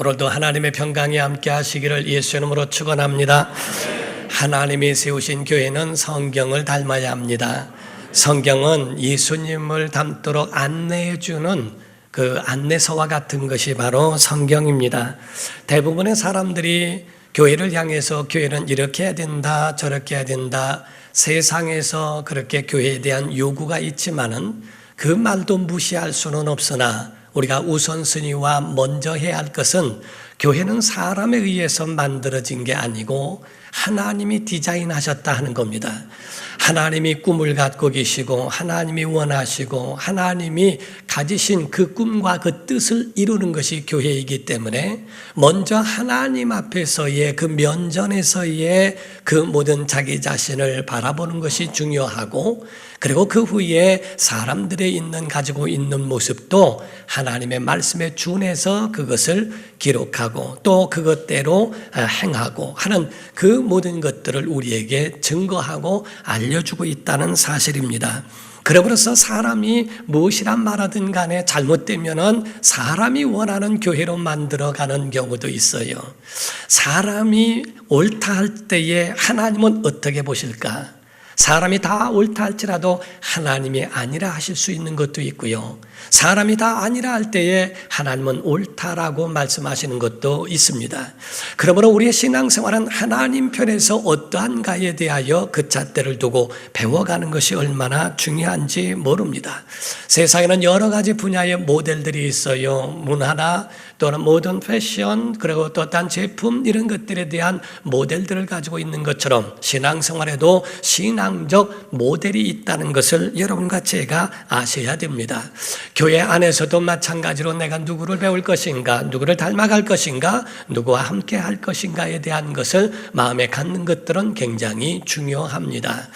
오늘도 하나님의 평강이 함께 하시기를 예수 이름으로 축원합니다. 하나님이 세우신 교회는 성경을 닮아야 합니다. 성경은 예수님을 닮도록 안내해 주는 그 안내서와 같은 것이 바로 성경입니다. 대부분의 사람들이 교회를 향해서 교회는 이렇게 해야 된다, 저렇게 해야 된다, 세상에서 그렇게 교회에 대한 요구가 있지만은 그 말도 무시할 수는 없으나 우리가 우선순위와 먼저 해야 할 것은 교회는 사람에 의해서 만들어진 게 아니고 하나님이 디자인하셨다 하는 겁니다. 하나님이 꿈을 갖고 계시고 하나님이 원하시고 하나님이 가지신 그 꿈과 그 뜻을 이루는 것이 교회이기 때문에 먼저 하나님 앞에서의 그 면전에서의 그 모든 자기 자신을 바라보는 것이 중요하고, 그리고 그 후에 사람들의 가지고 있는 모습도 하나님의 말씀에 준해서 그것을 기록하고 또 그것대로 행하고 하는 그 모든 것들을 우리에게 증거하고 알려주고 있다는 사실입니다. 그러므로서 사람이 무엇이란 말하든 간에 잘못되면은 사람이 원하는 교회로 만들어가는 경우도 있어요. 사람이 옳다 할 때에 하나님은 어떻게 보실까? 사람이 다 옳다 할지라도 하나님이 아니라 하실 수 있는 것도 있고요. 사람이 다 아니라 할 때에 하나님은 옳다라고 말씀하시는 것도 있습니다. 그러므로 우리의 신앙생활은 하나님 편에서 어떠한가에 대하여 그 잣대를 두고 배워가는 것이 얼마나 중요한지 모릅니다. 세상에는 여러 가지 분야의 모델들이 있어요. 문화나 또는 모던 패션, 그리고 또 어떤 제품, 이런 것들에 대한 모델들을 가지고 있는 것처럼 신앙생활에도 신앙적 모델이 있다는 것을 여러분과 제가 아셔야 됩니다. 교회 안에서도 마찬가지로 내가 누구를 배울 것인가, 누구를 닮아갈 것인가, 누구와 함께 할 것인가에 대한 것을 마음에 갖는 것들은 굉장히 중요합니다.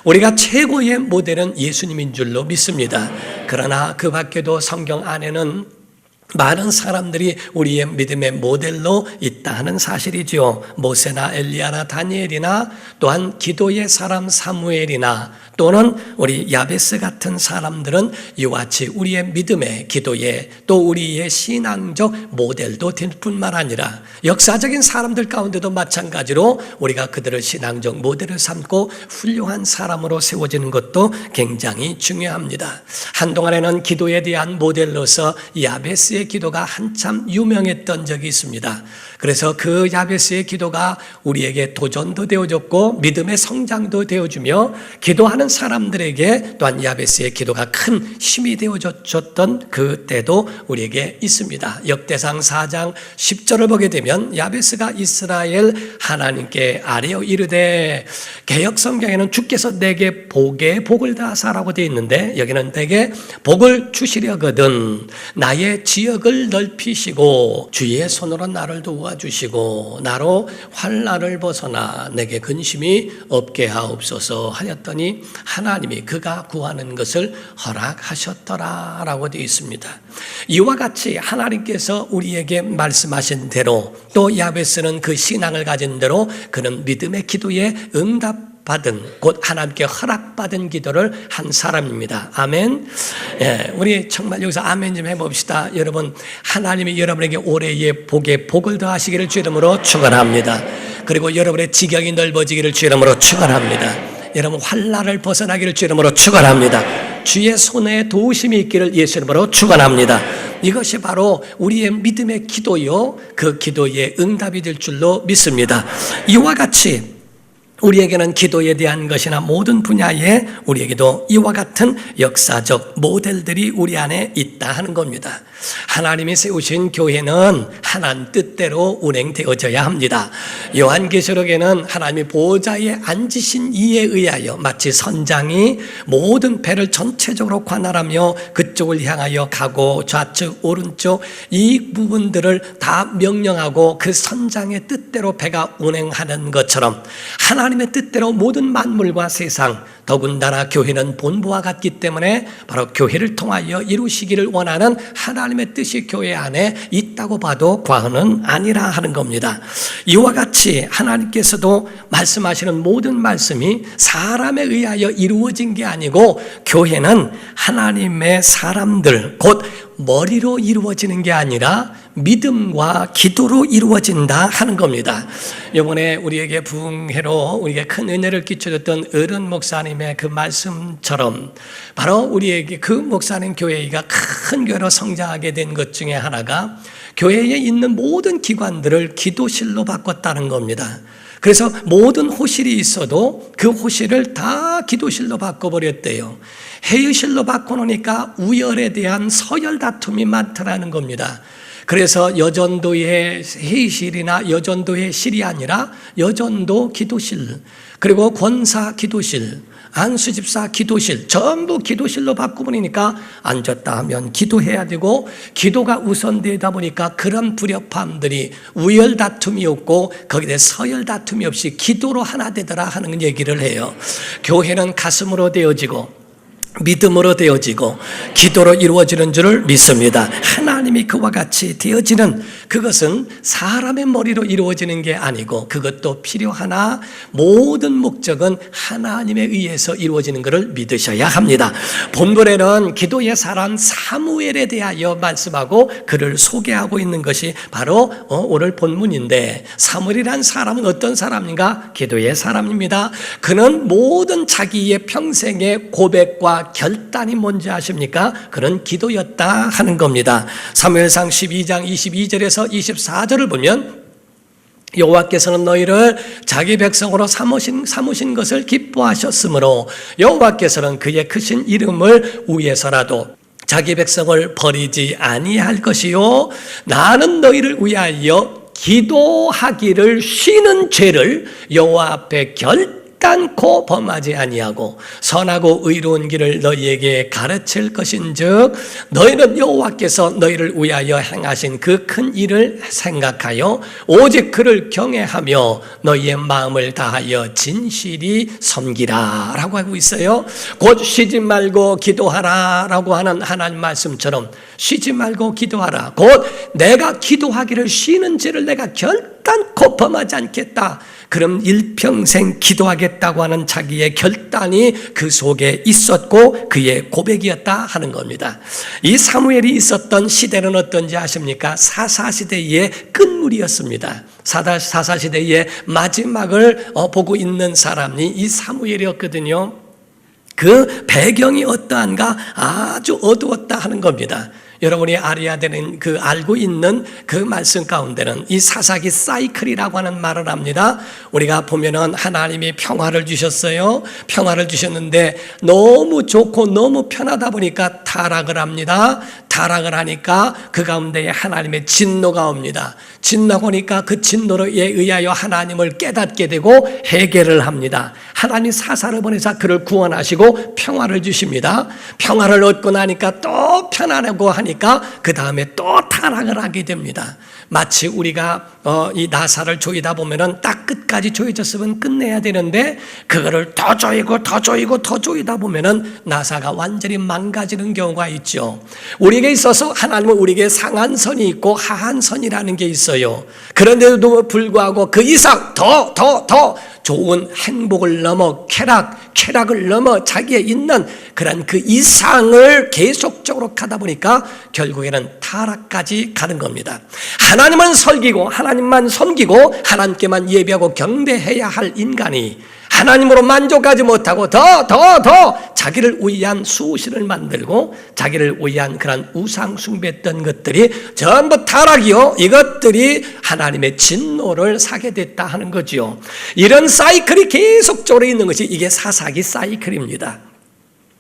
우리가 최고의 모델은 예수님인 줄로 믿습니다. 그러나 그 밖에도 성경 안에는 많은 사람들이 우리의 믿음의 모델로 있다 하는 사실이죠. 모세나 엘리야나 다니엘이나 또한 기도의 사람 사무엘이나 또는 우리 야베스 같은 사람들은 이와 같이 우리의 믿음의, 기도의, 또 우리의 신앙적 모델도 될 뿐만 아니라 역사적인 사람들 가운데도 마찬가지로 우리가 그들을 신앙적 모델을 삼고 훌륭한 사람으로 세워지는 것도 굉장히 중요합니다. 한동안에는 기도에 대한 모델로서 야베스의 기도가 한참 유명했던 적이 있습니다. 그래서 그 야베스의 기도가 우리에게 도전도 되어줬고 믿음의 성장도 되어주며 기도하는 사람들에게 또한 야베스의 기도가 큰 힘이 되어줬던 그 때도 우리에게 있습니다. 역대상 4장 10절을 보게 되면 야베스가 이스라엘 하나님께 아뢰어 이르되, 개역 성경에는 주께서 내게 복에 복을 다하사라고 되어 있는데 여기는 내게 복을 주시려거든 나의 지역을 넓히시고 주의 손으로 나를 도와주시고 나로 환난을 벗어나 내게 근심이 없게 하옵소서 하였더니 하나님이 그가 구하는 것을 허락하셨더라 라고 되어 있습니다. 이와 같이 하나님께서 우리에게 말씀하신 대로 또 야베스는 그 신앙을 가진 대로 그는 믿음의 기도에 응답받은, 곧 하나님께 허락받은 기도를 한 사람입니다. 아멘. 예, 우리 정말 여기서 아멘 좀 해봅시다. 여러분, 하나님이 여러분에게 올해의 복에 복을 더하시기를 주 이름으로 축원합니다. 그리고 여러분의 지경이 넓어지기를 주 이름으로 축원합니다. 여러분 환난을 벗어나기를 주 이름으로 축원합니다. 주의 손에 도우심이 있기를 예수 이름으로 축원합니다. 이것이 바로 우리의 믿음의 기도요, 그 기도의 응답이 될 줄로 믿습니다. 이와 같이 우리에게는 기도에 대한 것이나 모든 분야에 우리에게도 이와 같은 역사적 모델들이 우리 안에 있다 하는 겁니다. 하나님이 세우신 교회는 하나님 뜻대로 운행되어져야 합니다. 요한계시록에는 하나님이 보좌에 앉으신 이에 의하여 마치 선장이 모든 배를 전체적으로 관할하며 그쪽을 향하여 가고 좌측 오른쪽 이 부분들을 다 명령하고 그 선장의 뜻대로 배가 운행하는 것처럼 하나님의 뜻대로 모든 만물과 세상, 더군다나 교회는 본부와 같기 때문에 바로 교회를 통하여 이루시기를 원하는 하나님의 뜻이 교회 안에 있다고 봐도 과언은 아니라 하는 겁니다. 이와 같이 하나님께서도 말씀하시는 모든 말씀이 사람에 의하여 이루어진 게 아니고 교회는 하나님의 사람들, 곧 머리로 이루어지는 게 아니라 믿음과 기도로 이루어진다 하는 겁니다. 이번에 우리에게 부흥회로 우리에게 큰 은혜를 끼쳐줬던 어른 목사님의 그 말씀처럼 바로 우리에게 그 목사님 교회가 큰 교회로 성장하게 된 것 중에 하나가 교회에 있는 모든 기관들을 기도실로 바꿨다는 겁니다. 그래서 모든 호실이 있어도 그 호실을 다 기도실로 바꿔버렸대요. 회의실로 바꿔놓으니까 우열에 대한 서열 다툼이 많더라는 겁니다. 그래서 여전도의 회의실이나 여전도의 실이 아니라 여전도 기도실, 그리고 권사 기도실, 안수집사 기도실, 전부 기도실로 바꿔버리니까 앉았다 하면 기도해야 되고 기도가 우선되다 보니까 그런 불협화음들이 우열 다툼이 없고 거기에 서열 다툼이 없이 기도로 하나 되더라 하는 얘기를 해요. 교회는 가슴으로 되어지고 믿음으로 되어지고 기도로 이루어지는 줄을 믿습니다. 하나님이 그와 같이 되어지는 그것은 사람의 머리로 이루어지는 게 아니고 그것도 필요하나 모든 목적은 하나님에 의해서 이루어지는 것을 믿으셔야 합니다. 본문에는 기도의 사람 사무엘에 대하여 말씀하고 그를 소개하고 있는 것이 바로 오늘 본문인데, 사무엘이란 사람은 어떤 사람인가? 기도의 사람입니다. 그는 모든 자기의 평생의 고백과 결단이 뭔지 아십니까? 그런 기도였다 하는 겁니다. 사무엘상 12장 22절에서 24절을 보면 여호와께서는 너희를 자기 백성으로 삼으신 것을 기뻐하셨으므로 여호와께서는 그의 크신 이름을 위해서라도 자기 백성을 버리지 아니할 것이요 나는 너희를 위하여 기도하기를 쉬는 죄를 여호와 앞에 결단코 범하지 아니하고 선하고 의로운 길을 너희에게 가르칠 것인즉 너희는 여호와께서 너희를 위하여 행하신 그 큰 일을 생각하여 오직 그를 경외하며 너희의 마음을 다하여 진실이 섬기라 라고 하고 있어요. 곧 쉬지 말고 기도하라 라고 하는 하나님 말씀처럼 쉬지 말고 기도하라, 곧 내가 기도하기를 쉬는 죄를 내가 결단코 범하지 않겠다, 그럼 일평생 기도하겠다고 하는 자기의 결단이 그 속에 있었고 그의 고백이었다 하는 겁니다. 이 사무엘이 있었던 시대는 어떤지 아십니까? 사사시대의 끝물이었습니다. 사사시대의 마지막을 보고 있는 사람이 이 사무엘이었거든요. 그 배경이 어떠한가? 아주 어두웠다 하는 겁니다. 여러분이 알아야 되는 알고 있는 그 말씀 가운데는 이 사사기 사이클이라고 하는 말을 합니다. 우리가 보면은 하나님이 평화를 주셨어요. 평화를 주셨는데 너무 좋고 너무 편하다 보니까 타락을 합니다. 타락을 하니까 그 가운데에 하나님의 진노가 옵니다. 진노가 오니까 그 진노에 의하여 하나님을 깨닫게 되고 회개를 합니다. 하나님 사사를 보내서 그를 구원하시고 평화를 주십니다. 평화를 얻고 나니까 또 편안하고 하니까 그 다음에 또 타락을 하게 됩니다. 마치 우리가 이 나사를 조이다 보면은 딱 끝까지 조여졌으면 끝내야 되는데 그거를 더 조이고 더 조이고 더 조이다 보면은 나사가 완전히 망가지는 경우가 있죠. 우리에게 있어서 하나님은 우리에게 상한선이 있고 하한선이라는 게 있어요. 그런데도 불구하고 그 이상 더 좋은 행복을 넘어 쾌락을 넘어 자기에 있는 그런 그 이상을 계속적으로 가다 보니까 결국에는 타락까지 가는 겁니다. 하나님은 섬기고 하나님만 섬기고 하나님께만 예배하고 경배해야 할 인간이 하나님으로 만족하지 못하고 더 자기를 위한 수신을 만들고 자기를 위한 그런 우상 숭배했던 것들이 전부 타락이요, 이것들이 하나님의 진노를 사게 됐다 하는 거죠. 이런 사이클이 계속적으로 있는 것이 이게 사사기 사이클입니다.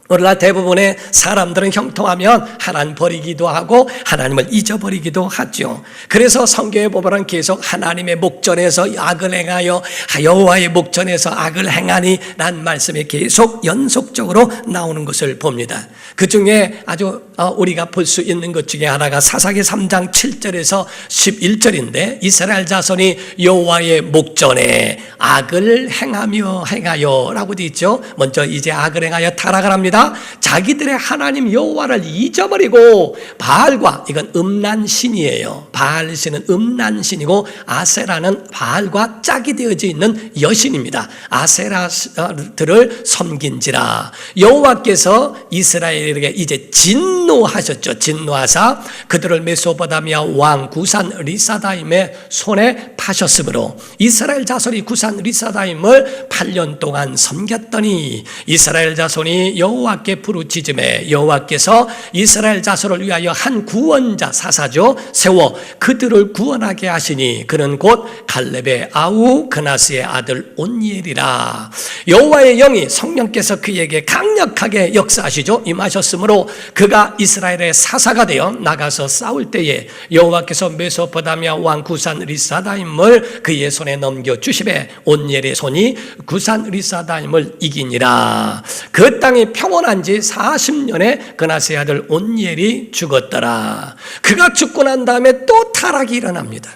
오늘날 대부분의 사람들은 형통하면 하나님 버리기도 하고 하나님을 잊어버리기도 하죠. 그래서 성경에 보면 계속 하나님의 목전에서 악을 행하여 여호와의 목전에서 악을 행하니 라는 말씀이 계속 연속적으로 나오는 것을 봅니다. 그 중에 아주 우리가 볼 수 있는 것 중에 하나가 사사기 3장 7절에서 11절인데 이스라엘 자손이 여호와의 목전에 악을 행하여 라고 되어 있죠. 먼저 이제 악을 행하여 타락을 합니다. 이스라엘가 자기들의 하나님 여호와를 잊어버리고 바알과, 이건 음란신이에요. 바알신은 음란신이고 아세라는 바알과 짝이 되어져 있는 여신입니다. 아세라들을 섬긴지라. 여호와께서 이스라엘에게 이제 진노하셨죠. 진노하사 그들을 메소포타미아 왕 구산 리사다임의 손에 파셨으므로 이스라엘 자손이 구산 리사다임을 8년 동안 섬겼더니 이스라엘 자손이 여호와께 부르짖음에 여호와께서 이스라엘 자손을 위하여 한 구원자 사사죠 세워 그들을 구원하게 하시니 그는 곧 갈렙의 아우 그나스의 아들 온니엘이라. 여호와의 영이 성령께서 그에게 강력하게 역사하시죠. 임하셨으므로 그가 이스라엘의 사사가 되어 나가서 싸울 때에 여호와께서 메소포타미아 왕 구산 리사다임을 그의 손에 넘겨주시매 온니엘의 손이 구산 리사다임을 이기니라. 그 땅이 평온한 지 40년에 그나스의 아들 온니엘이 죽었더라. 그가 죽고 난 다음에 또 타락이 일어납니다.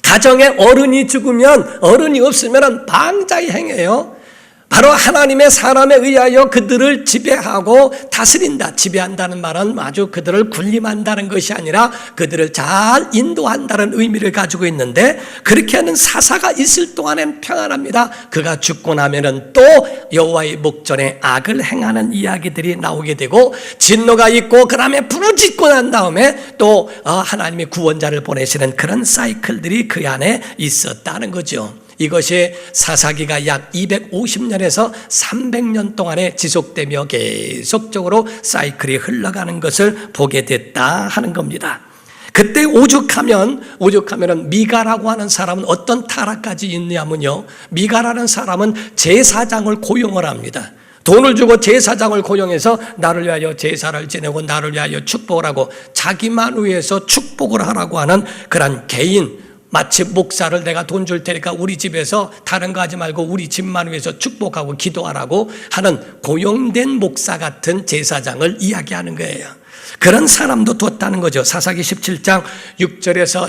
가정에 어른이 죽으면, 어른이 없으면 방자의 행해요. 바로 하나님의 사람에 의하여 그들을 지배하고 다스린다. 지배한다는 말은 아주 그들을 군림한다는 것이 아니라 그들을 잘 인도한다는 의미를 가지고 있는데, 그렇게 하는 사사가 있을 동안엔 평안합니다. 그가 죽고 나면은 또 여호와의 목전에 악을 행하는 이야기들이 나오게 되고 진노가 있고 그 다음에 부르짖고 난 다음에 또 하나님의 구원자를 보내시는 그런 사이클들이 그 안에 있었다는 거죠. 이것이 사사기가 약 250년에서 300년 동안에 지속되며 계속적으로 사이클이 흘러가는 것을 보게 됐다 하는 겁니다. 그때 오죽하면은 미가라고 하는 사람은 어떤 타락까지 있냐면요, 미가라는 사람은 제사장을 고용을 합니다. 돈을 주고 제사장을 고용해서 나를 위하여 제사를 지내고 나를 위하여 축복을 하고 자기만 위해서 축복을 하라고 하는 그런 개인, 마치 목사를 내가 돈 줄 테니까 우리 집에서 다른 거 하지 말고 우리 집만 위해서 축복하고 기도하라고 하는 고용된 목사 같은 제사장을 이야기하는 거예요. 그런 사람도 뒀다는 거죠. 사사기 17장 6절에서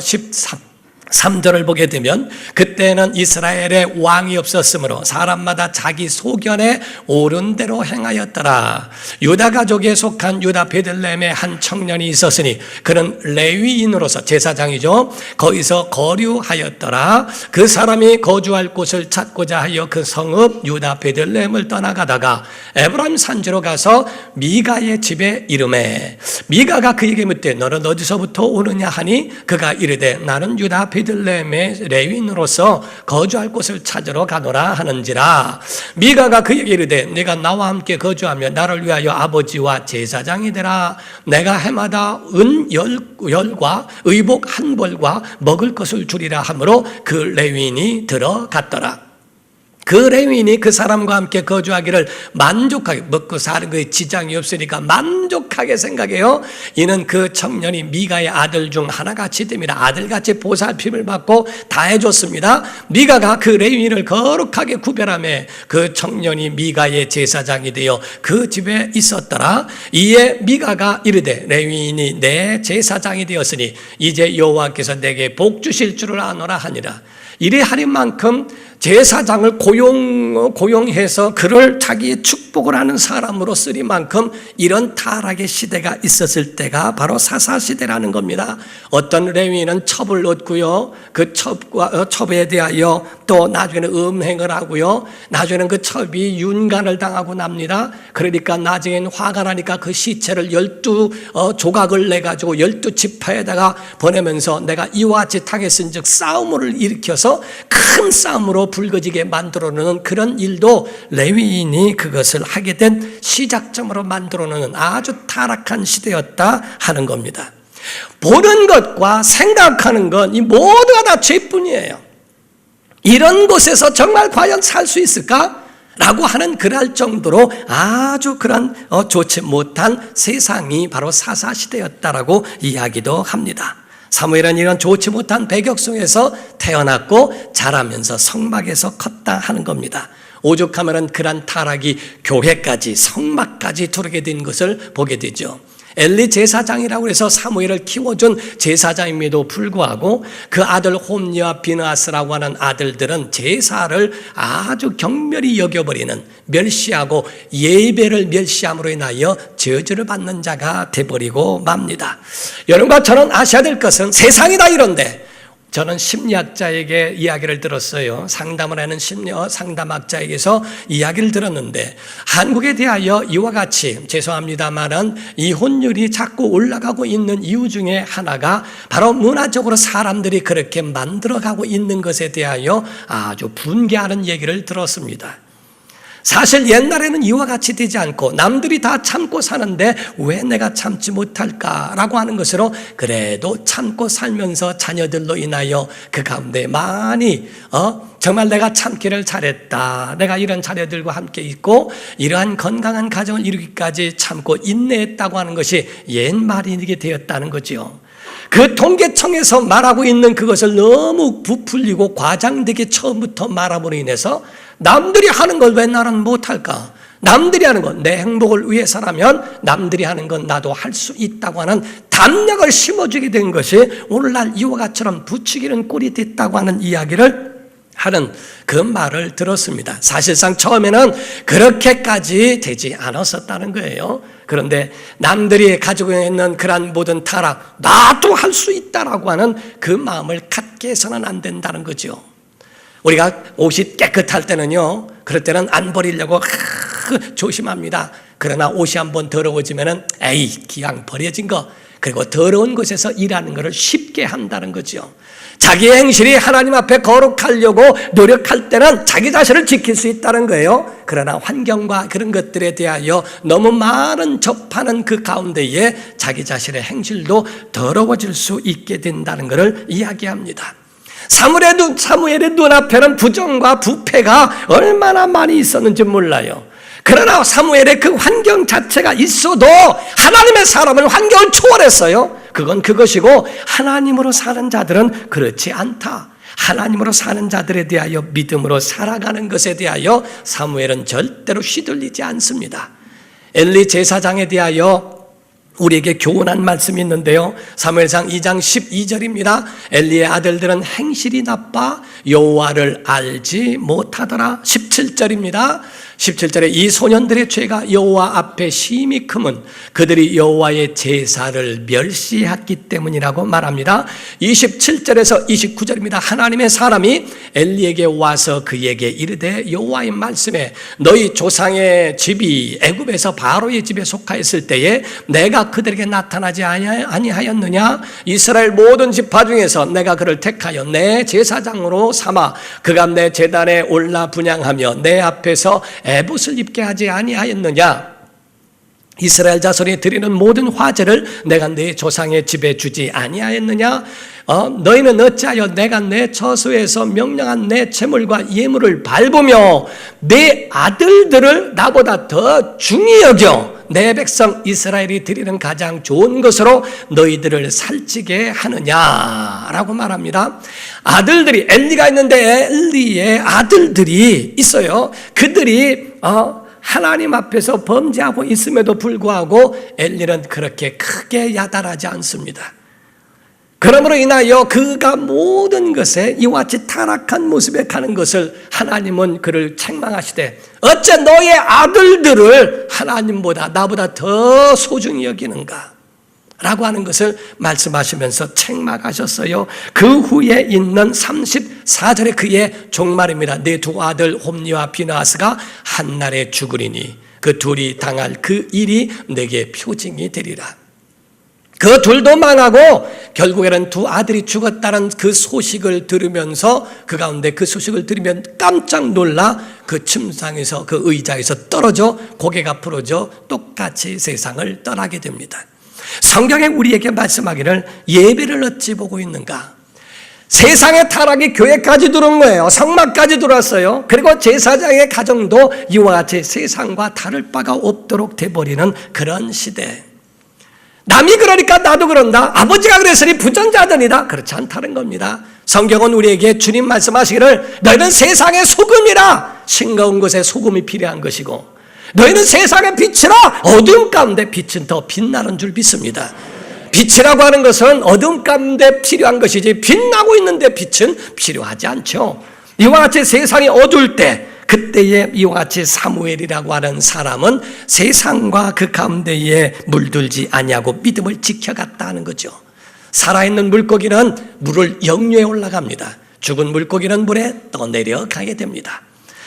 13절을 보게 되면 그때는 이스라엘에 왕이 없었으므로 사람마다 자기 소견에 옳은 대로 행하였더라. 유다 가족에 속한 유다 베들레헴에 한 청년이 있었으니 그는 레위인으로서 제사장이죠. 거기서 거류하였더라. 그 사람이 거주할 곳을 찾고자 하여 그 성읍 유다 베들레헴을 떠나가다가 에브라임 산지로 가서 미가의 집에 이르매 미가가 그에게 묻되 너는 어디서부터 오느냐 하니 그가 이르되 나는 유다 베들레헴의 레위인으로서 거주할 곳을 찾으러 가노라 하는지라. 미가가 그에게 이르되 네가 나와 함께 거주하며 나를 위하여 아버지와 제사장이 되라. 내가 해마다 은 10과 의복 1벌과 먹을 것을 주리라 하므로 그 레위인이 들어갔더라. 그 레위인이 그 사람과 함께 거주하기를 만족하게, 먹고 사는 거에 지장이 없으니까 만족하게 생각해요. 이는 그 청년이 미가의 아들 중 하나같이 됩니다. 아들같이 보살핌을 받고 다 해줬습니다. 미가가 그 레위인을 거룩하게 구별하며 그 청년이 미가의 제사장이 되어 그 집에 있었더라. 이에 미가가 이르되 레위인이 내 제사장이 되었으니 이제 여호와께서 내게 복 주실 줄을 아노라 하니라. 이래 하는 만큼 제사장을 고용해서 그를 자기의 축복을 하는 사람으로 쓰리 만큼 이런 타락의 시대가 있었을 때가 바로 사사시대라는 겁니다. 어떤 레위인은 첩을 얻고요, 그 첩에 대하여 또 나중에는 음행을 하고요, 나중에는 그 첩이 윤간을 당하고 납니다. 그러니까 나중에는 화가 나니까 그 시체를 12조각을 내가지고 12지파에다가 보내면서 내가 이와 같이 당했은즉 싸움을 일으켜서 큰 싸움으로 불거지게 만들어놓는 그런 일도 레위인이 그것을 하게 된 시작점으로 만들어놓는 아주 타락한 시대였다 하는 겁니다. 보는 것과 생각하는 건 이 모두가 다 죄뿐이에요. 이런 곳에서 정말 과연 살 수 있을까? 라고 하는 그럴 정도로 아주 그런 좋지 못한 세상이 바로 사사시대였다라고 이야기도 합니다. 사무엘은 이런 좋지 못한 배경 속에서 태어났고 자라면서 성막에서 컸다 하는 겁니다. 오죽하면 그런 타락이 교회까지 성막까지 두르게 된 것을 보게 되죠. 엘리 제사장이라고 해서 사무엘을 키워준 제사장임에도 불구하고 그 아들 홈리와 비느하스라고 하는 아들들은 제사를 아주 경멸히 여겨버리는, 멸시하고 예배를 멸시함으로 인하여 저주를 받는 자가 돼버리고 맙니다. 여러분과 저는 아셔야 될 것은 세상이 다 이런데, 저는 심리학자에게 이야기를 들었어요. 상담을 하는 상담학자에게서 이야기를 들었는데, 한국에 대하여 이와 같이, 죄송합니다만은 이혼율이 자꾸 올라가고 있는 이유 중에 하나가 바로 문화적으로 사람들이 그렇게 만들어가고 있는 것에 대하여 아주 분개하는 얘기를 들었습니다. 사실 옛날에는 이와 같이 되지 않고 남들이 다 참고 사는데 왜 내가 참지 못할까라고 하는 것으로, 그래도 참고 살면서 자녀들로 인하여 그 가운데 많이 정말 내가 참기를 잘했다, 내가 이런 자녀들과 함께 있고 이러한 건강한 가정을 이루기까지 참고 인내했다고 하는 것이 옛말이게 되었다는 거지요. 그 통계청에서 말하고 있는 그것을 너무 부풀리고 과장되게 처음부터 말함으로 인해서 남들이 하는 걸 왜 나는 못할까? 남들이 하는 건 내 행복을 위해서라면 남들이 하는 건 나도 할 수 있다고 하는 담력을 심어주게 된 것이 오늘날 이와 같이처럼 부추기는 꼴이 됐다고 하는 이야기를 하는 그 말을 들었습니다. 사실상 처음에는 그렇게까지 되지 않았었다는 거예요. 그런데 남들이 가지고 있는 그러한 모든 타락, 나도 할 수 있다라고 하는 그 마음을 갖게 해서는 안 된다는 거죠. 우리가 옷이 깨끗할 때는요, 그럴 때는 안 버리려고 조심합니다. 그러나 옷이 한번 더러워지면은 에이, 기왕 버려진 거, 그리고 더러운 곳에서 일하는 것을 쉽게 한다는 거죠. 자기의 행실이 하나님 앞에 거룩하려고 노력할 때는 자기 자신을 지킬 수 있다는 거예요. 그러나 환경과 그런 것들에 대하여 너무 많은 접하는 그 가운데에 자기 자신의 행실도 더러워질 수 있게 된다는 것을 이야기합니다. 사무엘의 눈앞에는 부정과 부패가 얼마나 많이 있었는지 몰라요. 그러나 사무엘의 그 환경 자체가 있어도 하나님의 사람은 환경을 초월했어요. 그건 그것이고, 하나님으로 사는 자들은 그렇지 않다. 하나님으로 사는 자들에 대하여 믿음으로 살아가는 것에 대하여 사무엘은 절대로 휘둘리지 않습니다. 엘리 제사장에 대하여 우리에게 교훈한 말씀이 있는데요. 사무엘상 2장 12절입니다. 엘리의 아들들은 행실이 나빠 여호와를 알지 못하더라. 17절입니다. 17절에 이 소년들의 죄가 여호와 앞에 심히 크면 그들이 여호와의 제사를 멸시했기 때문이라고 말합니다. 27절에서 29절입니다. 하나님의 사람이 엘리에게 와서 그에게 이르되 여호와의 말씀에 너희 조상의 집이 애굽에서 바로의 집에 속하였을 때에 내가 그들에게 나타나지 아니하였느냐? 이스라엘 모든 지파 중에서 내가 그를 택하여 내 제사장으로 삼아 그가 내 제단에 올라 분향하며 내 앞에서 에봇을 입게 하지 아니하였느냐? 이스라엘 자손이 드리는 모든 화제를 내가 네 조상의 집에 주지 아니하였느냐? 너희는 어찌하여 내가 내 처소에서 명령한 내 제물과 예물을 밟으며 내 아들들을 나보다 더 중히 여겨 내 백성 이스라엘이 드리는 가장 좋은 것으로 너희들을 살찌게 하느냐라고 말합니다. 아들들이, 엘리가 있는데 엘리의 아들들이 있어요. 그들이 하나님 앞에서 범죄하고 있음에도 불구하고 엘리는 그렇게 크게 야단하지 않습니다. 그러므로 인하여 그가 모든 것에 이와 같이 타락한 모습에 가는 것을 하나님은 그를 책망하시되 어째 너의 아들들을 하나님보다 나보다 더 소중히 여기는가? 라고 하는 것을 말씀하시면서 책망하셨어요. 그 후에 있는 34절에 그의 종말입니다. 내 두 아들 홈리와 비느하스가 한날에 죽으리니 그 둘이 당할 그 일이 내게 표징이 되리라. 그 둘도 망하고 결국에는 두 아들이 죽었다는 그 소식을 들으면서 그 가운데 그 소식을 들으면 깜짝 놀라 그 침상에서 그 의자에서 떨어져 고개 앞으로져 똑같이 세상을 떠나게 됩니다. 성경에 우리에게 말씀하기를 예배를 어찌 보고 있는가? 세상의 타락이 교회까지 들어온 거예요. 성막까지 들어왔어요. 그리고 제사장의 가정도 이와 같이 세상과 다를 바가 없도록 돼버리는 그런 시대. 남이 그러니까 나도 그런다. 아버지가 그랬으니 부전자들이다. 그렇지 않다는 겁니다. 성경은 우리에게 주님 말씀하시기를 너희는 세상의 소금이라. 싱거운 것에 소금이 필요한 것이고 너희는 세상의 빛이라. 어두움 가운데 빛은 더 빛나는 줄 믿습니다. 빛이라고 하는 것은 어두움 가운데 필요한 것이지 빛나고 있는데 빛은 필요하지 않죠. 이와 같이 세상이 어두울 때, 그때에 이와 같이 사무엘이라고 하는 사람은 세상과 그 가운데에 물들지 아니하고 믿음을 지켜갔다 하는 거죠. 살아있는 물고기는 물을 역류에 올라갑니다. 죽은 물고기는 물에 떠내려가게 됩니다.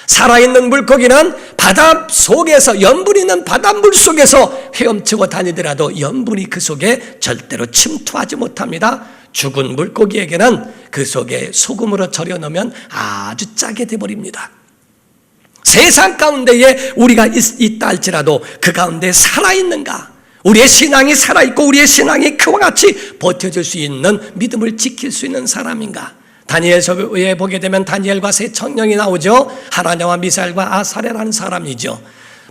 살아있는 물고기는 바다 속에서, 염분 있는 바닷물 속에서 헤엄치고 다니더라도 염분이 그 속에 절대로 침투하지 못합니다. 죽은 물고기에게는 그 속에 소금으로 절여 넣으면 아주 짜게 돼버립니다. 세상 가운데에 우리가 있다 할지라도 그 가운데 살아있는가? 우리의 신앙이 살아있고 우리의 신앙이 그와 같이 버텨줄 수 있는, 믿음을 지킬 수 있는 사람인가? 다니엘서에 보게 되면 다니엘과 세 청년이 나오죠. 하나냐와 미사엘과 아사랴라는 사람이죠.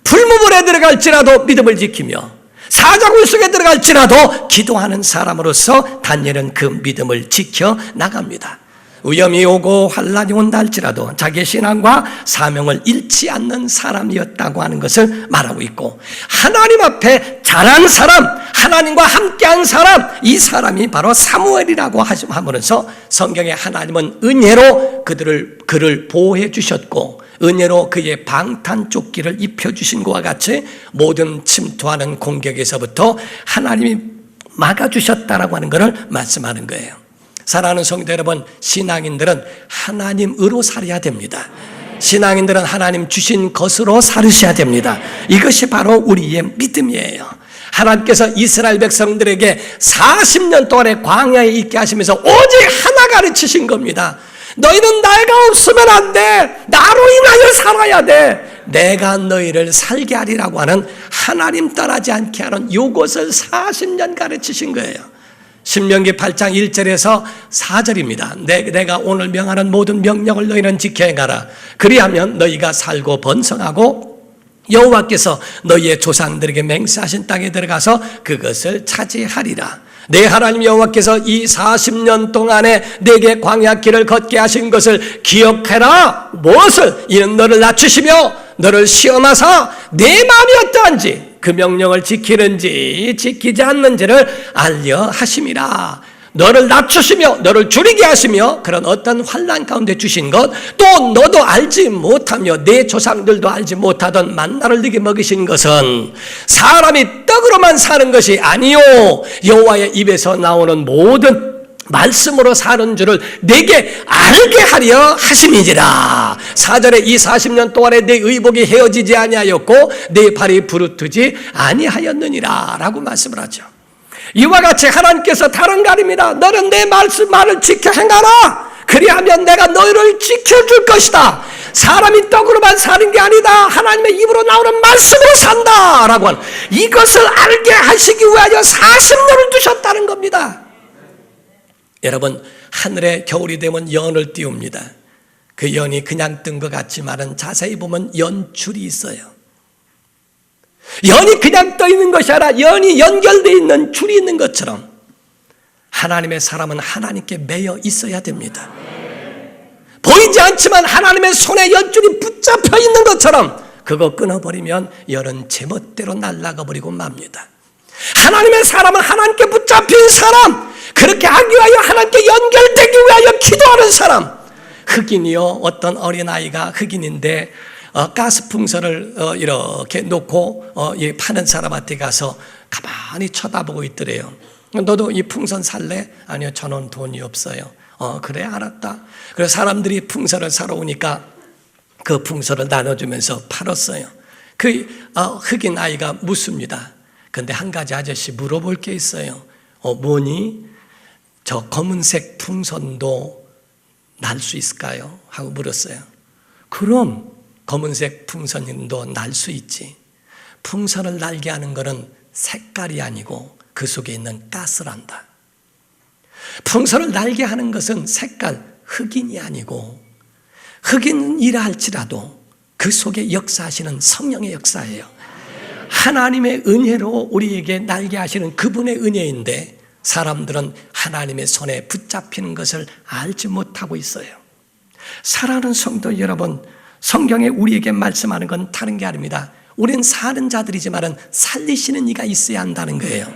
풀무불에 들어갈지라도 믿음을 지키며 사자굴 속에 들어갈지라도 기도하는 사람으로서 다니엘은 그 믿음을 지켜 나갑니다. 위험이 오고 환란이 온다 할지라도 자기의 신앙과 사명을 잃지 않는 사람이었다고 하는 것을 말하고 있고, 하나님 앞에 잘한 사람, 하나님과 함께한 사람, 이 사람이 바로 사무엘이라고 하면서 성경에 하나님은 은혜로 그를 보호해 주셨고 은혜로 그의 방탄조끼를 입혀주신 것과 같이 모든 침투하는 공격에서부터 하나님이 막아주셨다라고 하는 것을 말씀하는 거예요. 사랑하는 성도 여러분, 신앙인들은 하나님으로 살아야 됩니다. 신앙인들은 하나님 주신 것으로 살으셔야 됩니다. 이것이 바로 우리의 믿음이에요. 하나님께서 이스라엘 백성들에게 40년 동안의 광야에 있게 하시면서 오직 하나 가르치신 겁니다. 너희는 내가 없으면 안 돼. 나로 인하여 살아야 돼. 내가 너희를 살게 하리라고 하는, 하나님 떠나지 않게 하는 이것을 40년 가르치신 거예요. 신명기 8장 1절에서 4절입니다. 내가 오늘 명하는 모든 명령을 너희는 지켜 행하라. 그리하면 너희가 살고 번성하고 여호와께서 너희의 조상들에게 맹세하신 땅에 들어가서 그것을 차지하리라. 내 하나님 여호와께서 이 40년 동안에 내게 광야길을 걷게 하신 것을 기억해라. 무엇을? 이는 너를 낮추시며 너를 시험하사 내 마음이 어떠한지, 그 명령을 지키는지 지키지 않는지를 알려 하심이라. 너를 낮추시며 너를 줄이게 하시며 그런 어떤 환난 가운데 주신 것, 또 너도 알지 못하며 내 조상들도 알지 못하던 만나를 네게 먹이신 것은 사람이 떡으로만 사는 것이 아니요 여호와의 입에서 나오는 모든 말씀으로 사는 줄을 내게 알게 하려 하심이니라. 4절에 이 40년 동안에 내 의복이 헤어지지 아니하였고 내 발이 부르트지 아니하였느니라 라고 말씀을 하죠. 이와 같이 하나님께서 다른 가림이라. 너는 내 말을 지켜 행하라. 그리하면 내가 너희를 지켜줄 것이다. 사람이 떡으로만 사는 게 아니다. 하나님의 입으로 나오는 말씀으로 산다 라고 하는, 이것을 알게 하시기 위하여 40년을 두셨다는 겁니다. 여러분, 하늘에 겨울이 되면 연을 띄웁니다. 그 연이 그냥 뜬 것 같지만은 자세히 보면 연줄이 있어요. 연이 그냥 떠 있는 것이 아니라 연이 연결되어 있는 줄이 있는 것처럼 하나님의 사람은 하나님께 매여 있어야 됩니다. 보이지 않지만 하나님의 손에 연줄이 붙잡혀 있는 것처럼 그거 끊어버리면 연은 제멋대로 날아가 버리고 맙니다. 하나님의 사람은 하나님께 붙잡힌 사람, 그렇게 하기 위하여 하나님께 연결되기 위하여 기도하는 사람. 흑인이요, 어떤 어린아이가 흑인인데 가스 풍선을 이렇게 놓고 파는 사람한테 가서 가만히 쳐다보고 있더래요. 너도 이 풍선 살래? 아니요, 저는 돈이 없어요. 그래, 알았다. 그래서 사람들이 풍선을 사러 오니까 그 풍선을 나눠주면서 팔았어요. 그 흑인 아이가 묻습니다. 근데 한 가지 아저씨 물어볼 게 있어요. 뭐니? 저 검은색 풍선도 날 수 있을까요? 하고 물었어요. 그럼 검은색 풍선도 날 수 있지. 풍선을 날게 하는 것은 색깔이 아니고 그 속에 있는 가스란다. 풍선을 날게 하는 것은 색깔, 흑인이 아니고, 흑인이라 할지라도 그 속에 역사하시는 성령의 역사예요. 하나님의 은혜로 우리에게 날게 하시는 그분의 은혜인데 사람들은 하나님의 손에 붙잡히는 것을 알지 못하고 있어요. 사랑하는 성도 여러분, 성경에 우리에게 말씀하는 건 다른 게 아닙니다. 우리는 사는 자들이지만 살리시는 이가 있어야 한다는 거예요.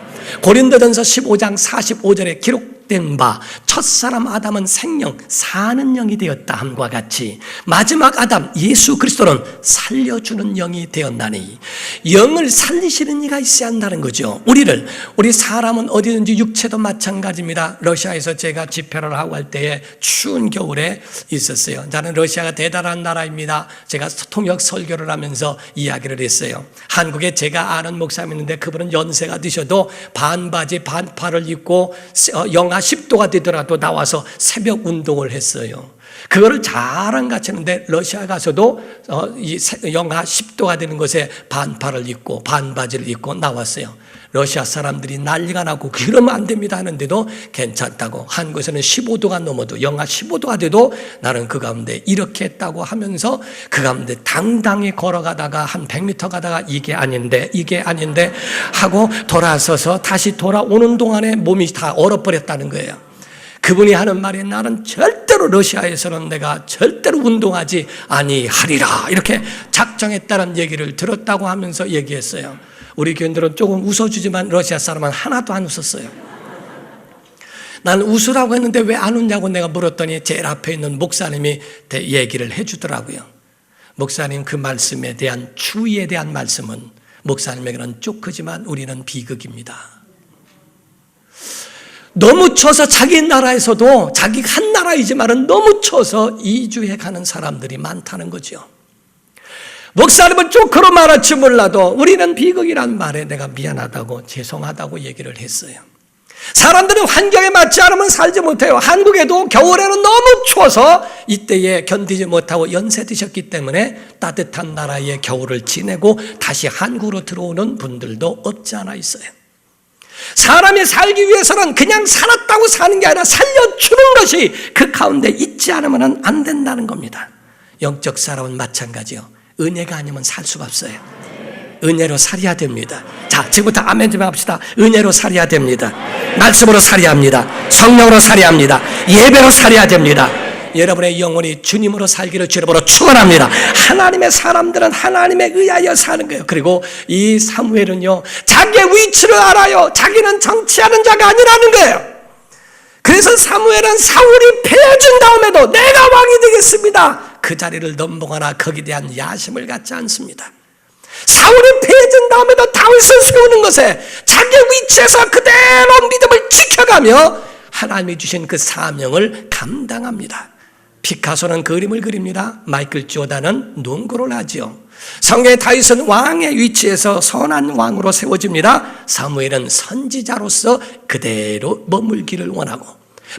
고린도전서 15장 45절에 기록된 바 첫사람 아담은 생명 사는 영이 되었다 함과 같이 마지막 아담 예수 그리스도는 살려주는 영이 되었나니 영을 살리시는 이가 있어야 한다는 거죠. 우리 사람은 어디든지 육체도 마찬가지입니다. 러시아에서 제가 집회를 하고 할 때에 추운 겨울에 있었어요. 저는 러시아가 대단한 나라입니다. 제가 통역 설교를 하면서 이야기를 했어요. 한국에 제가 아는 목사님이 있는데 그분은 연세가 드셔도 반바지 반팔을 입고 영하 10도가 되더라도 나와서 새벽 운동을 했어요. 그거를 잘안 갖추는데 러시아 가서도 영하 10도가 되는 곳에 반팔을 입고 반바지를 입고 나왔어요. 러시아 사람들이 난리가 나고 그러면 안 됩니다 하는데도 괜찮다고, 한국에서는 15도가 넘어도 영하 15도가 돼도 나는 그 가운데 이렇게 했다고 하면서 그 가운데 당당히 걸어가다가 한 100m 가다가 이게 아닌데 하고 돌아서서 다시 돌아오는 동안에 몸이 다 얼어버렸다는 거예요. 그분이 하는 말이 나는 절대로 러시아에서는 내가 절대로 운동하지 아니하리라 이렇게 작정했다는 얘기를 들었다고 하면서 얘기했어요. 우리 교인들은 조금 웃어주지만 러시아 사람은 하나도 안 웃었어요. 난 웃으라고 했는데 왜 안 웃냐고 내가 물었더니 제일 앞에 있는 목사님이 얘기를 해주더라고요. 목사님 그 말씀에 대한 주의에 대한 말씀은 목사님에게는 조크지만 우리는 비극입니다. 너무 쳐서 자기 나라에서도 자기 한 나라이지만은 너무 쳐서 이주해 가는 사람들이 많다는 거죠. 목사님은 조크로 말할지 몰라도 우리는 비극이란 말에 내가 미안하다고 죄송하다고 얘기를 했어요. 사람들은 환경에 맞지 않으면 살지 못해요. 한국에도 겨울에는 너무 추워서 이때에 견디지 못하고 연세 드셨기 때문에 따뜻한 나라의 겨울을 지내고 다시 한국으로 들어오는 분들도 없지 않아 있어요. 사람이 살기 위해서는 그냥 살았다고 사는 게 아니라 살려주는 것이 그 가운데 있지 않으면 안 된다는 겁니다. 영적 사람은 마찬가지요. 은혜가 아니면 살 수가 없어요. 은혜로 살아야 됩니다. 자, 지금부터 아멘 좀 합시다. 은혜로 살아야 됩니다. 말씀으로 살아야 합니다. 성령으로 살아야 합니다. 예배로 살아야 됩니다. 여러분의 영혼이 주님으로 살기를 주님으로 축원합니다. 하나님의 사람들은 하나님에 의하여 사는 거예요. 그리고 이 사무엘은요, 자기의 위치를 알아요. 자기는 정치하는 자가 아니라는 거예요. 그래서 사무엘은 사울이 패해진 다음에도 내가 왕이 되겠습니다, 그 자리를 넘보거나 거기에 대한 야심을 갖지 않습니다. 사울이 패해진 다음에도 다윗을 세우는 것에 자기 위치에서 그대로 믿음을 지켜가며 하나님이 주신 그 사명을 감당합니다. 피카소는 그림을 그립니다. 마이클 조단은 농구를 하지요. 성경의 다윗은 왕의 위치에서 선한 왕으로 세워집니다. 사무엘은 선지자로서 그대로 머물기를 원하고,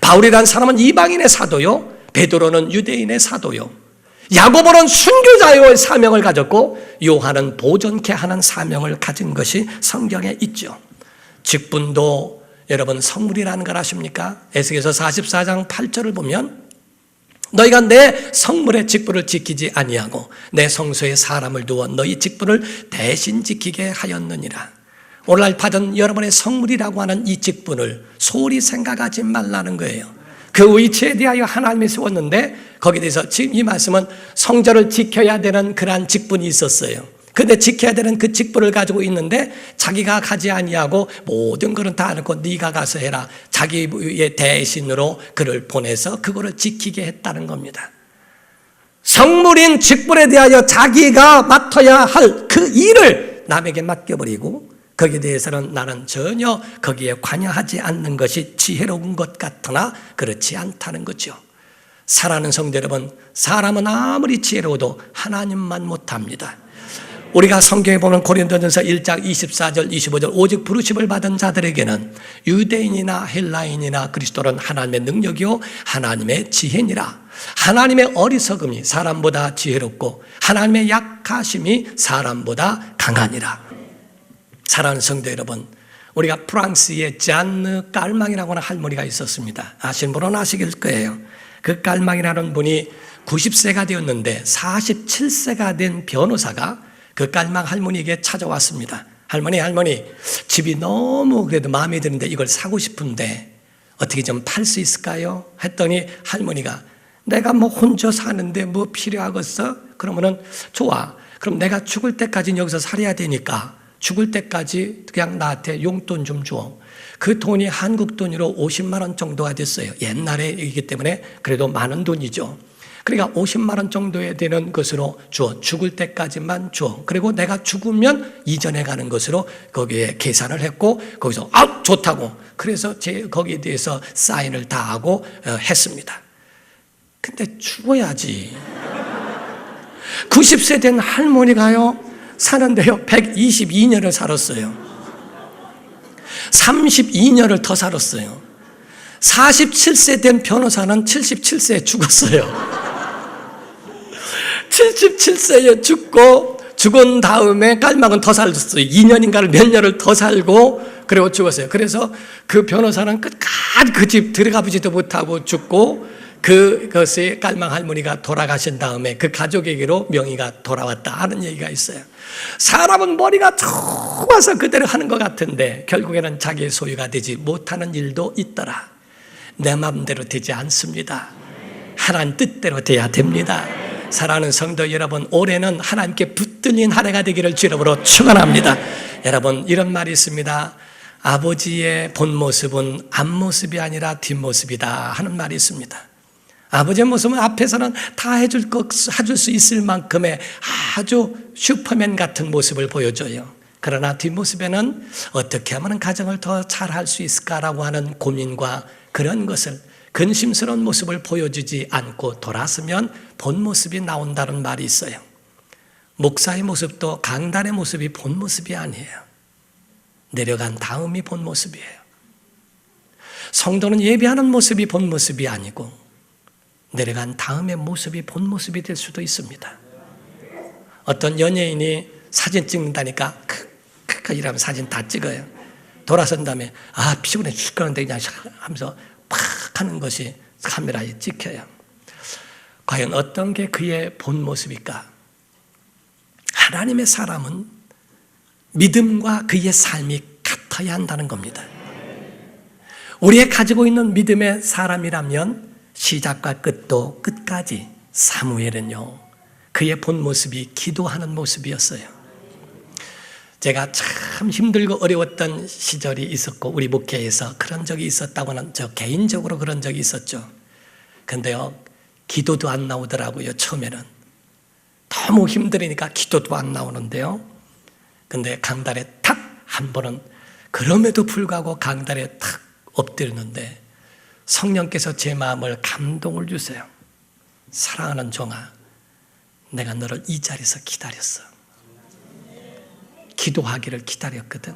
바울이란 사람은 이방인의 사도요, 베드로는 유대인의 사도요, 야고보는 순교자의 사명을 가졌고 요한은 보존케 하는 사명을 가진 것이 성경에 있죠. 직분도 여러분 선물이라는 걸 아십니까? 에스겔서 44장 8절을 보면 너희가 내 성물의 직분을 지키지 아니하고 내 성소에 사람을 두어 너희 직분을 대신 지키게 하였느니라. 오늘날 받은 여러분의 성물이라고 하는 이 직분을 소홀히 생각하지 말라는 거예요. 그 위치에 대하여 하나님이 세웠는데 거기에 대해서 지금 이 말씀은 성전을 지켜야 되는 그러한 직분이 있었어요. 근데 지켜야 되는 그 직분을 가지고 있는데 자기가 가지 아니하고 모든 것은 다 놓고 네가 가서 해라, 자기의 대신으로 그를 보내서 그거를 지키게 했다는 겁니다. 성물인 직분에 대하여 자기가 맡아야 할 그 일을 남에게 맡겨버리고 거기에 대해서는 나는 전혀 거기에 관여하지 않는 것이 지혜로운 것 같으나 그렇지 않다는 거죠. 사랑하는 성도 여러분, 사람은 아무리 지혜로워도 하나님만 못합니다. 우리가 성경에 보면 고린도전서 1장 24절 25절 오직 부르심을 받은 자들에게는 유대인이나 헬라인이나 그리스도는 하나님의 능력이요 하나님의 지혜니라. 하나님의 어리석음이 사람보다 지혜롭고 하나님의 약하심이 사람보다 강하니라. 사랑하는 성도 여러분, 우리가 프랑스의 잔느 깔망이라고 하는 할머니가 있었습니다. 아시는 분은 아시길 거예요. 그 깔망이라는 분이 90세가 되었는데 47세가 된 변호사가 그 깔망 할머니에게 찾아왔습니다. 할머니 집이 너무 그래도 마음에 드는데 이걸 사고 싶은데 어떻게 좀 팔 수 있을까요? 했더니 할머니가 내가 뭐 혼자 사는데 뭐 필요하겠어? 그러면은 좋아, 그럼 내가 죽을 때까지 여기서 살아야 되니까 죽을 때까지 그냥 나한테 용돈 좀 줘. 그 돈이 한국 돈으로 50만 원 정도가 됐어요. 옛날이기 때문에 그래도 많은 돈이죠. 그러니까 50만 원 정도에 되는 것으로 줘. 죽을 때까지만 줘. 그리고 내가 죽으면 이전에 가는 것으로 거기에 계산을 했고 거기서 좋다고. 그래서 거기에 대해서 사인을 다 하고 했습니다. 근데 죽어야지. 90세 된 할머니가요 사는데요 122년을 살았어요. 32년을 더 살았어요. 47세 된 변호사는 77세에 죽었어요. 77세에 죽은 다음에 깔막은 더 살았어요. 2년인가를 몇 년을 더 살고 그리고 죽었어요. 그래서 그 변호사는 끝까지 그 집 들어가 보지도 못하고 죽고 그것이 깔막 할머니가 돌아가신 다음에 그 가족에게로 명의가 돌아왔다 하는 얘기가 있어요. 사람은 머리가 좋아서 그대로 하는 것 같은데 결국에는 자기의 소유가 되지 못하는 일도 있더라. 내 마음대로 되지 않습니다. 하나님 뜻대로 돼야 됩니다. 사랑하는 성도 여러분, 올해는 하나님께 붙들린 한 해가 되기를 주 이름으로 축원합니다. 여러분, 이런 말이 있습니다. 아버지의 본 모습은 앞모습이 아니라 뒷모습이다 하는 말이 있습니다. 아버지의 모습은 앞에서는 다 해줄 수 있을 만큼의 아주 슈퍼맨 같은 모습을 보여줘요. 그러나 뒷모습에는 어떻게 하면 가정을 더 잘할 수 있을까라고 하는 고민과 그런 것을 근심스러운 모습을 보여주지 않고 돌아서면 본 모습이 나온다는 말이 있어요. 목사의 모습도 강단의 모습이 본 모습이 아니에요. 내려간 다음이 본 모습이에요. 성도는 예배하는 모습이 본 모습이 아니고 내려간 다음의 모습이 본 모습이 될 수도 있습니다. 어떤 연예인이 사진 찍는다니까 크크 이러면 사진 다 찍어요. 돌아선 다음에 피곤해 죽겠는데 그냥 하면서 팍 하는 것이 카메라에 찍혀요. 과연 어떤 게 그의 본 모습일까? 하나님의 사람은 믿음과 그의 삶이 같아야 한다는 겁니다. 우리가 가지고 있는 믿음의 사람이라면 시작과 끝도 끝까지 사무엘은요 그의 본 모습이 기도하는 모습이었어요. 제가 참 힘들고 어려웠던 시절이 있었고 우리 목회에서 그런 적이 있었다고는 저 개인적으로 그런 적이 있었죠. 근데요 기도도 안 나오더라고요. 처음에는 너무 힘들으니까 기도도 안 나오는데요. 근데 강단에 탁 한 번은 그럼에도 불구하고 강단에 탁 엎드렸는데 성령께서 제 마음을 감동을 주세요. 사랑하는 종아, 내가 너를 이 자리에서 기다렸어. 기도하기를 기다렸거든.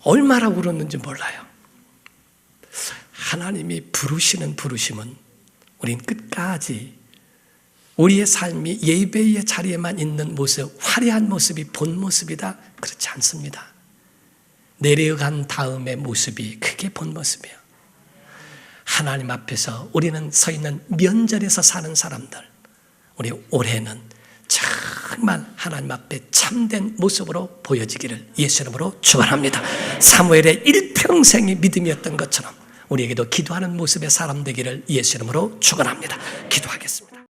얼마나 울었는지 몰라요. 하나님이 부르시는 부르심은 우린 끝까지 우리의 삶이 예배의 자리에만 있는 모습, 화려한 모습이 본 모습이다. 그렇지 않습니다. 내려간 다음의 모습이 그게 본 모습이에요. 하나님 앞에서 우리는 서 있는 면전에서 사는 사람들, 우리 올해는 정말 하나님 앞에 참된 모습으로 보여지기를 예수 이름으로 축원합니다. 사무엘의 일평생이 믿음이었던 것처럼 우리에게도 기도하는 모습의 사람 되기를 예수 이름으로 축원합니다.